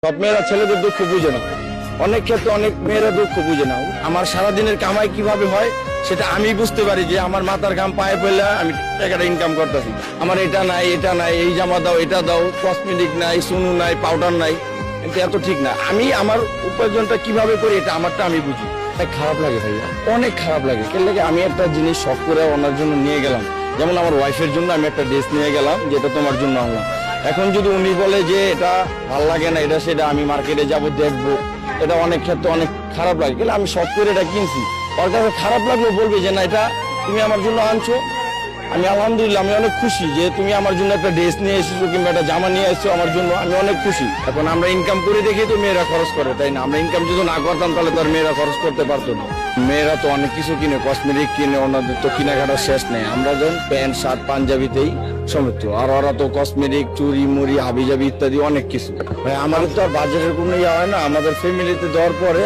সব মেয়েরা ছেলেদের দুঃখ বুঝে না, অনেক ক্ষেত্রে অনেক মেয়েরা দুঃখ বুঝে না। আমার সারাদিনের কামাই কিভাবে হয় সেটা আমি বুঝতে পারি, যে আমার মাথার ঘাম পায়ে পড়লে আমি টাকাটা ইনকাম করতেছি। আমার এটা নাই, এই জামা দাও, এটা দাও, কসমেটিক নাই, সুনু নাই, পাউডার নাই, কিন্তু এত ঠিক না। আমি আমার উপার্জনটা কিভাবে করি এটা আমারটা আমি বুঝি। খারাপ লাগে ভাইয়া, অনেক খারাপ লাগে। কেন লাগে, আমি একটা জিনিস শখ করে ওনার জন্য নিয়ে গেলাম, যেমন আমার ওয়াইফের জন্য আমি একটা ড্রেস নিয়ে গেলাম, যেটা তোমার জন্য আনলাম। এখন যদি উনি বলে যে এটা ভাল লাগে না, এটা সেটা, আমি মার্কেটে যাব দেখবো, এটা অনেক ক্ষেত্রে অনেক খারাপ লাগে। কিন্তু আমি শখ করে এটা কিনছি, ওর কাছে খারাপ লাগলো, বলবে যে না এটা তুমি আমার জন্য আনছো, আমি আলহামদুলিল্লাহ, আমি অনেক খুশি যে তুমি আমার জন্য একটা ড্রেস নিয়ে এসেছো কিংবা একটা জামা নিয়ে এসেছো আমার জন্য, আমি অনেক খুশি। এখন আমরা ইনকাম করে দেখি তো মেয়েরা খরচ করে, তাই না? আমরা ইনকাম যদি না করতাম তাহলে তো আর মেয়েরা খরচ করতে পারতো না। মেয়েরা তো অনেক কিছু কিনে, কসমেটিক কিনে, ওনাদের তো কেনাকাটার শেষ নেই। আমরা যখন প্যান্ট শার্ট পাঞ্জাবিতেই সমৃদ্ধ, আর ওরা তো কসমেটিক, চুরি মুড়ি, হাবিজাবি ইত্যাদি অনেক কিছু। ভাই আমাদের তো আর বাজারের কোনো ইয়ে হয় না, আমাদের ফ্যামিলিতে দেওয়ার পরে